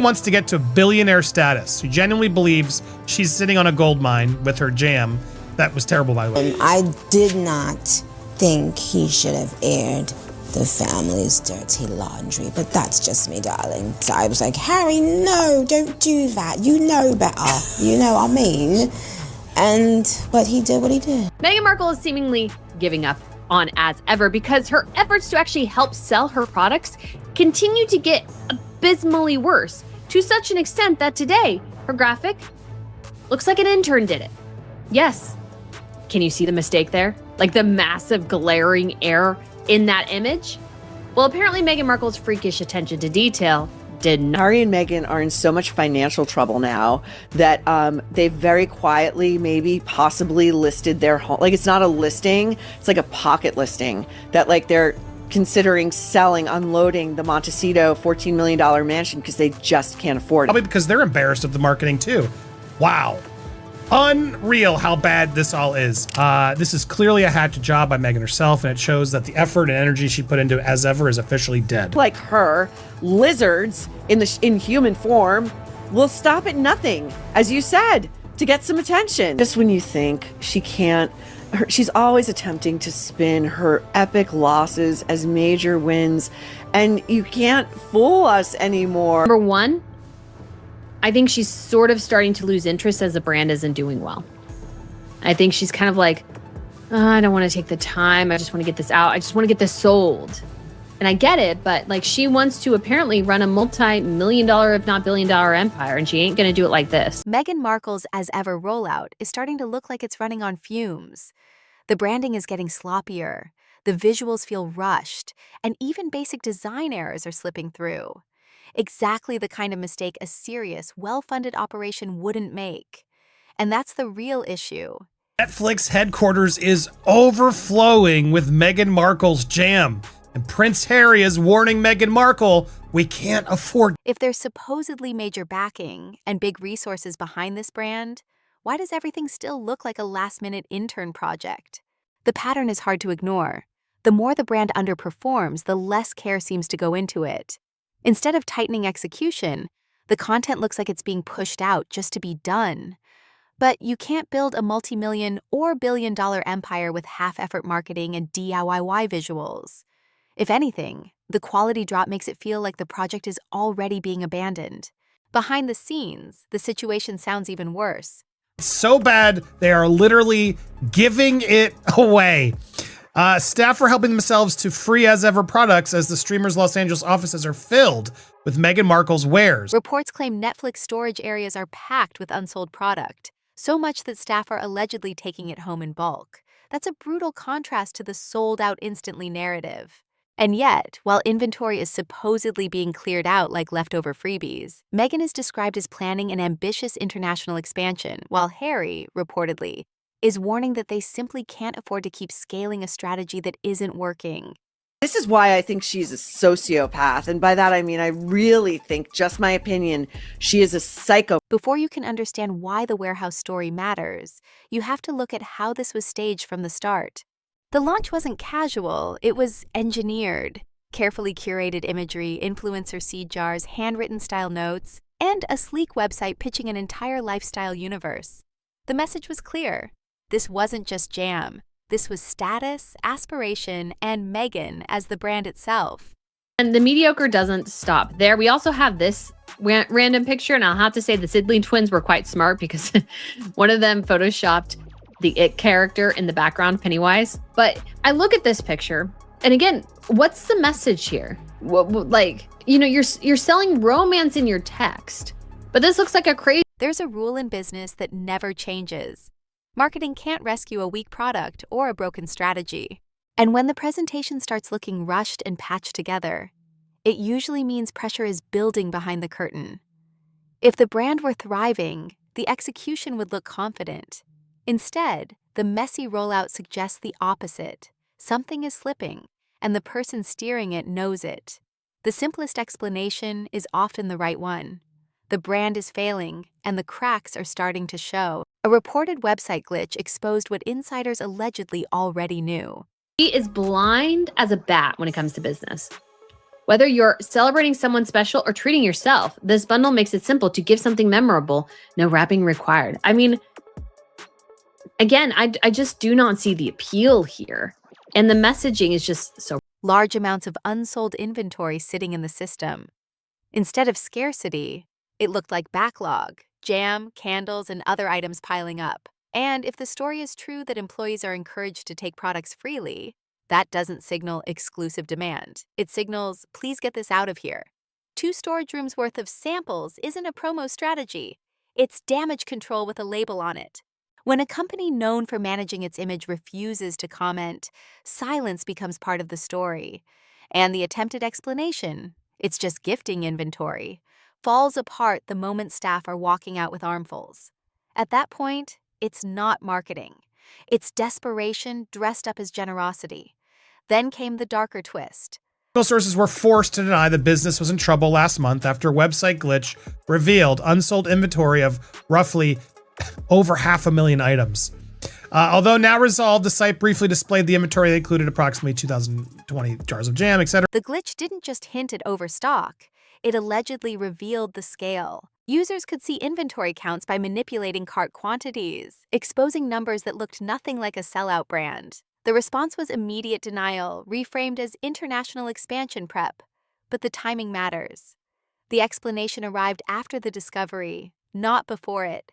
wants to get to billionaire status. She genuinely believes she's sitting on a gold mine with her jam. That was terrible, by the way. I did not think he should have aired the family's dirty laundry, but that's just me, darling. So I was like, Harry, no, don't do that. You know better. You know what I mean? But he did what he did. Meghan Markle is seemingly giving up on as ever because her efforts to actually help sell her products continue to get abysmally worse, to such an extent that today, her graphic looks like an intern did it. Yes. Can you see the mistake there? Like the massive glaring error in that image? Well, apparently Meghan Markle's freakish attention to detail did not. Harry and Meghan are in so much financial trouble now that they very quietly, maybe possibly listed their home. Like, it's not a listing, it's like a pocket listing that like they're considering selling, unloading the Montecito $14 million mansion because they just can't afford it. Probably because they're embarrassed of the marketing too. Wow. Unreal how bad this all is. This is clearly a hatchet job by Meghan herself, and it shows that the effort and energy she put into it as ever is officially dead. Like her, lizards in human form will stop at nothing, as you said, to get some attention. Just when you think she can't, she's always attempting to spin her epic losses as major wins, and you can't fool us anymore. Number one, I think she's sort of starting to lose interest as the brand isn't doing well. I think she's kind of like, I don't want to take the time. I just want to get this out. I just want to get this sold. And I get it, but like she wants to apparently run a multi-million-dollar, if not billion-dollar empire, and she ain't going to do it like this. Meghan Markle's As Ever rollout is starting to look like it's running on fumes. The branding is getting sloppier, the visuals feel rushed, and even basic design errors are slipping through. Exactly the kind of mistake a serious, well-funded operation wouldn't make. And that's the real issue. Netflix headquarters is overflowing with Meghan Markle's jam. And Prince Harry is warning Meghan Markle, we can't afford. If there's supposedly major backing and big resources behind this brand, why does everything still look like a last-minute intern project? The pattern is hard to ignore. The more the brand underperforms, the less care seems to go into it. Instead of tightening execution, the content looks like it's being pushed out just to be done. But you can't build a multi-million or billion-dollar empire with half-effort marketing and DIY visuals. If anything, the quality drop makes it feel like the project is already being abandoned. Behind the scenes, the situation sounds even worse. It's so bad, they are literally giving it away. Staff are helping themselves to free As Ever products as the streamer's Los Angeles offices are filled with Meghan Markle's wares. Reports claim Netflix storage areas are packed with unsold product, so much that staff are allegedly taking it home in bulk. That's a brutal contrast to the sold-out instantly narrative. And yet, while inventory is supposedly being cleared out like leftover freebies, Meghan is described as planning an ambitious international expansion, while Harry, reportedly, is warning that they simply can't afford to keep scaling a strategy that isn't working. This is why I think she's a sociopath. And by that, I mean, I really think, just my opinion, she is a psycho. Before you can understand why the warehouse story matters, you have to look at how this was staged from the start. The launch wasn't casual, it was engineered. Carefully curated imagery, influencer seed jars, handwritten style notes, and a sleek website pitching an entire lifestyle universe. The message was clear. This wasn't just jam. This was status, aspiration, and Meghan as the brand itself. And the mediocre doesn't stop there. We also have this random picture, and I'll have to say the Sidley twins were quite smart because one of them photoshopped the It character in the background, Pennywise. But I look at this picture, and again, what's the message here? Like, you know, you're selling romance in your text, but this looks like a crazy. There's a rule in business that never changes. Marketing can't rescue a weak product or a broken strategy. And when the presentation starts looking rushed and patched together, it usually means pressure is building behind the curtain. If the brand were thriving, the execution would look confident. Instead, the messy rollout suggests the opposite. Something is slipping, and the person steering it knows it. The simplest explanation is often the right one. The brand is failing, and the cracks are starting to show. A reported website glitch exposed what insiders allegedly already knew. She is blind as a bat when it comes to business. Whether you're celebrating someone special or treating yourself, this bundle makes it simple to give something memorable, no wrapping required. I mean, again, I just do not see the appeal here. And the messaging is just so Large amounts of unsold inventory sitting in the system. Instead of scarcity, it looked like backlog, jam, candles, and other items piling up. And if the story is true that employees are encouraged to take products freely, that doesn't signal exclusive demand. It signals, please get this out of here. 2 storage rooms worth of samples isn't a promo strategy. It's damage control with a label on it. When a company known for managing its image refuses to comment, silence becomes part of the story. And the attempted explanation, it's just gifting inventory, falls apart the moment staff are walking out with armfuls. At that point, it's not marketing. It's desperation dressed up as generosity. Then came the darker twist. Sources were forced to deny the business was in trouble last month after a website glitch revealed unsold inventory of roughly over 500,000 items. Although now resolved, the site briefly displayed the inventory that included approximately 2,020 jars of jam, etc. The glitch didn't just hint at overstock, it allegedly revealed the scale. Users could see inventory counts by manipulating cart quantities, exposing numbers that looked nothing like a sellout brand. The response was immediate denial, reframed as international expansion prep. But the timing matters. The explanation arrived after the discovery, not before it,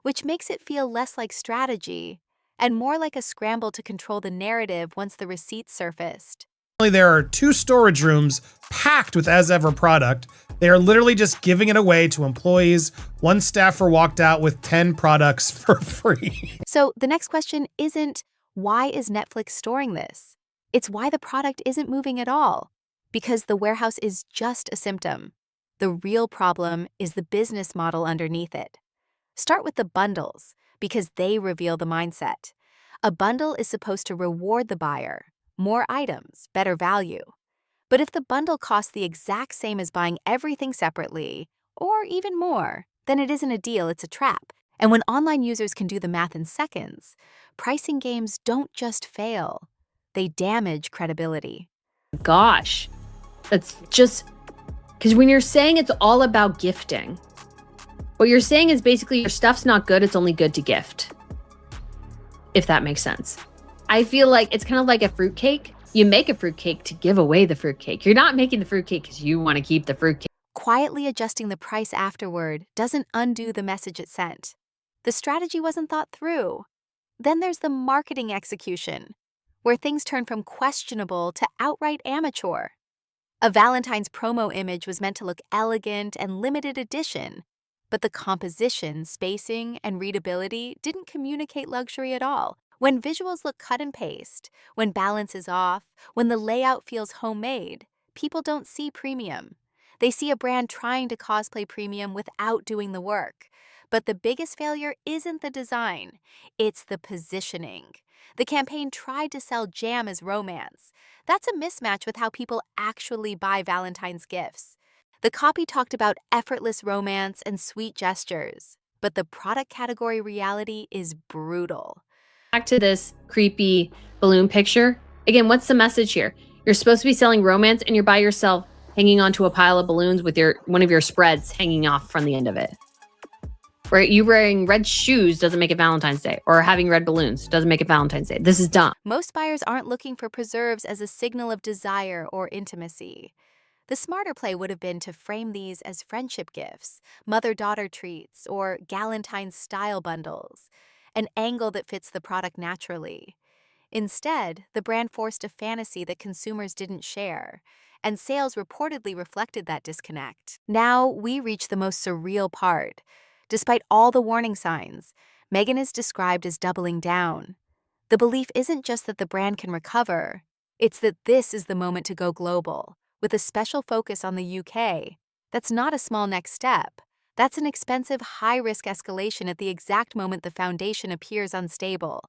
which makes it feel less like strategy and more like a scramble to control the narrative once the receipts surfaced. There are 2 storage rooms packed with as-ever product. They are literally just giving it away to employees. One staffer walked out with 10 products for free. So the next question isn't, why is Netflix storing this? It's why the product isn't moving at all. Because the warehouse is just a symptom. The real problem is the business model underneath it. Start with the bundles, because they reveal the mindset. A bundle is supposed to reward the buyer. More items, better value. But if the bundle costs the exact same as buying everything separately, or even more, then it isn't a deal, it's a trap. And when online users can do the math in seconds, pricing games don't just fail, they damage credibility. gosh, that's just because when you're saying it's all about gifting, what you're saying is basically your stuff's not good, it's only good to gift. If that makes sense. I feel like it's kind of like a fruitcake. You make a fruitcake to give away the fruitcake. You're not making the fruitcake because you want to keep the fruitcake. Quietly adjusting the price afterward doesn't undo the message it sent. The strategy wasn't thought through. Then there's the marketing execution, where things turn from questionable to outright amateur. A Valentine's promo image was meant to look elegant and limited edition, but the composition, spacing, and readability didn't communicate luxury at all. When visuals look cut and paste, when balance is off, when the layout feels homemade, people don't see premium. They see a brand trying to cosplay premium without doing the work. But the biggest failure isn't the design, it's the positioning. The campaign tried to sell jam as romance. That's a mismatch with how people actually buy Valentine's gifts. The copy talked about effortless romance and sweet gestures, but the product category reality is brutal. Back to this creepy balloon picture. Again, what's the message here? You're supposed to be selling romance and you're by yourself hanging onto a pile of balloons with one of your spreads hanging off from the end of it. Right? You wearing red shoes doesn't make it Valentine's Day, or having red balloons doesn't make it Valentine's Day. This is dumb. Most buyers aren't looking for preserves as a signal of desire or intimacy. The smarter play would have been to frame these as friendship gifts, mother-daughter treats, or Galentine's-style bundles, an angle that fits the product naturally. Instead, the brand forced a fantasy that consumers didn't share, and sales reportedly reflected that disconnect. Now we reach the most surreal part. Despite all the warning signs, Meghan is described as doubling down. The belief isn't just that the brand can recover, it's that this is the moment to go global, with a special focus on the UK. That's not a small next step. That's an expensive, high-risk escalation at the exact moment the foundation appears unstable.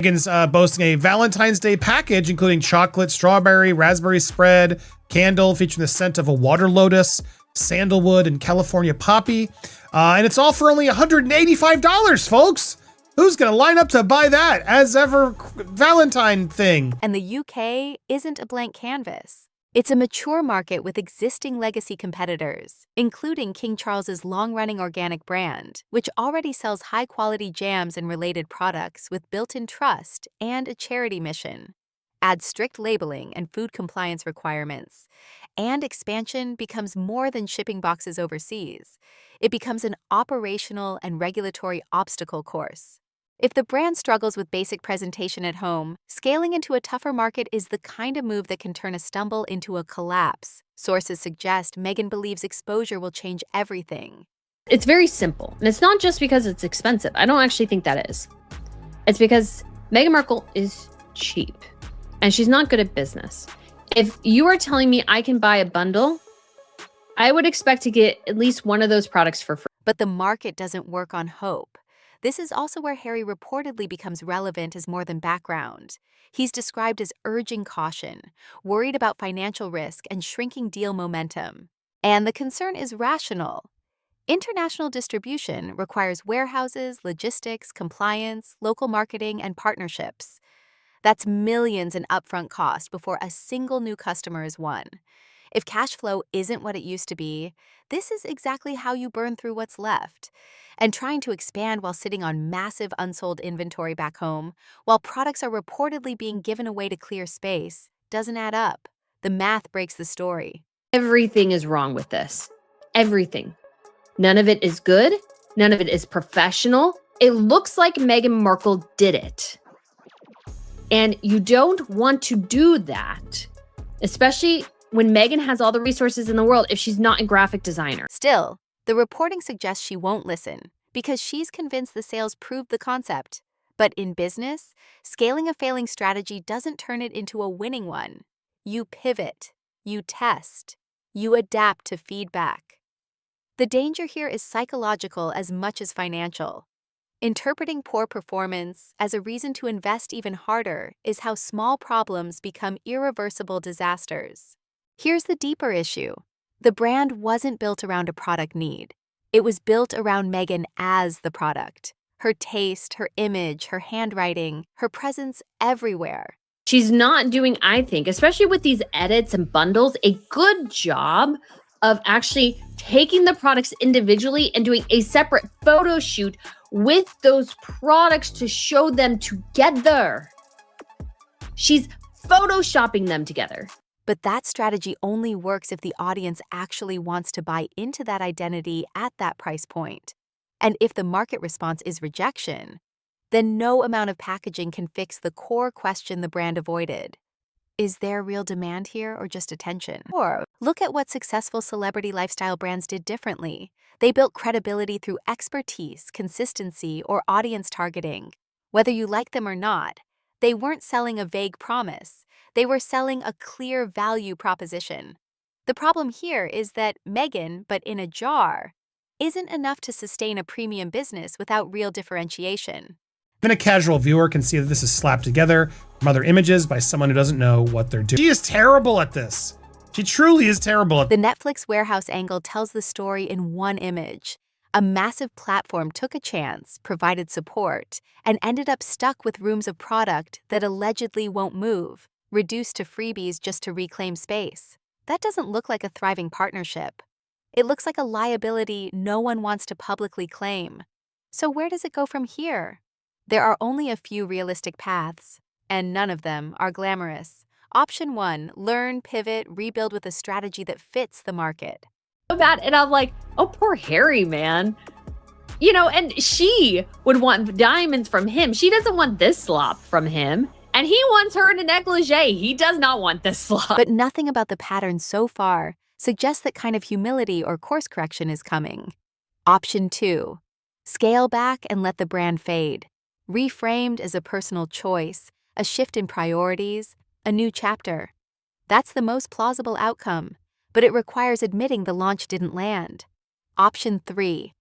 Meghan's boasting a Valentine's Day package, including chocolate, strawberry, raspberry spread, candle featuring the scent of a water lotus, sandalwood, and California poppy. And it's all for only $185, folks. Who's going to line up to buy that as ever Valentine thing? And the UK isn't a blank canvas. It's a mature market with existing legacy competitors, including King Charles's long-running organic brand, which already sells high-quality jams and related products with built-in trust and a charity mission. Add strict labeling and food compliance requirements, and expansion becomes more than shipping boxes overseas. It becomes an operational and regulatory obstacle course. If the brand struggles with basic presentation at home, scaling into a tougher market is the kind of move that can turn a stumble into a collapse. Sources suggest Meghan believes exposure will change everything. It's very simple, and it's not just because it's expensive. I don't actually think that is. It's because Meghan Markle is cheap, and she's not good at business. If you are telling me I can buy a bundle, I would expect to get at least one of those products for free. But the market doesn't work on hope. This is also where Harry reportedly becomes relevant as more than background. He's described as urging caution, worried about financial risk and shrinking deal momentum. And the concern is rational. International distribution requires warehouses, logistics, compliance, local marketing, and partnerships. That's millions in upfront cost before a single new customer is won. If cash flow isn't what it used to be, this is exactly how you burn through what's left. And trying to expand while sitting on massive unsold inventory back home, while products are reportedly being given away to clear space, doesn't add up. The math breaks the story. Everything is wrong with this. Everything. None of it is good. None of it is professional. It looks like Meghan Markle did it. And you don't want to do that, especially when Meghan has all the resources in the world if she's not a graphic designer. Still, the reporting suggests she won't listen because she's convinced the sales proved the concept. But in business, scaling a failing strategy doesn't turn it into a winning one. You pivot, you test, you adapt to feedback. The danger here is psychological as much as financial. Interpreting poor performance as a reason to invest even harder is how small problems become irreversible disasters. Here's the deeper issue. The brand wasn't built around a product need. It was built around Meghan as the product. Her taste, her image, her handwriting, her presence everywhere. She's not doing, I think, especially with these edits and bundles, a good job of actually taking the products individually and doing a separate photo shoot with those products to show them together. She's photoshopping them together. But that strategy only works if the audience actually wants to buy into that identity at that price point. And if the market response is rejection, then no amount of packaging can fix the core question the brand avoided. Is there real demand here or just attention? Or look at what successful celebrity lifestyle brands did differently. They built credibility through expertise, consistency, or audience targeting. Whether you like them or not, they weren't selling a vague promise. They were selling a clear value proposition. The problem here is that Meghan, but in a jar, isn't enough to sustain a premium business without real differentiation. Even a casual viewer can see that this is slapped together from other images by someone who doesn't know what they're doing. She is terrible at this. She truly is terrible at The Netflix warehouse angle tells the story in one image. A massive platform took a chance, provided support, and ended up stuck with rooms of product that allegedly won't move, reduced to freebies just to reclaim space. That doesn't look like a thriving partnership. It looks like a liability no one wants to publicly claim. So where does it go from here? There are only a few realistic paths, and none of them are glamorous. Option 1, learn, pivot, rebuild with a strategy that fits the market. So bad, and I'm like, oh, poor Harry, man. You know, and she would want diamonds from him. She doesn't want this slop from him. And he wants her in a negligee. He does not want this slop. But nothing about the pattern so far suggests that kind of humility or course correction is coming. Option 2, scale back and let the brand fade. Reframed as a personal choice, a shift in priorities, a new chapter. That's the most plausible outcome, but it requires admitting the launch didn't land. Option 3,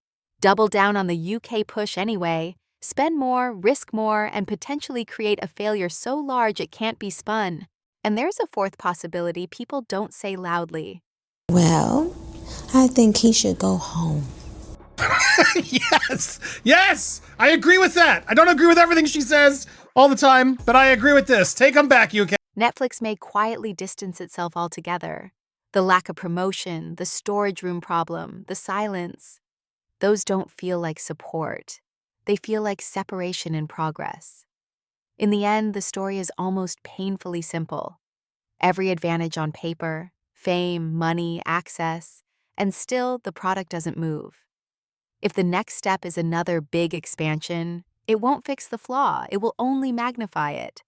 double down on the UK push anyway, spend more, risk more, and potentially create a failure so large it can't be spun. And there's a fourth possibility people don't say loudly. Well, I think he should go home. Yes, I agree with that. I don't agree with everything she says all the time, but I agree with this. Take them back, UK. Netflix may quietly distance itself altogether. The lack of promotion, the storage room problem, the silence, those don't feel like support. They feel like separation in progress. In the end, the story is almost painfully simple. Every advantage on paper, fame, money, access, and still the product doesn't move. If the next step is another big expansion, it won't fix the flaw, it will only magnify it.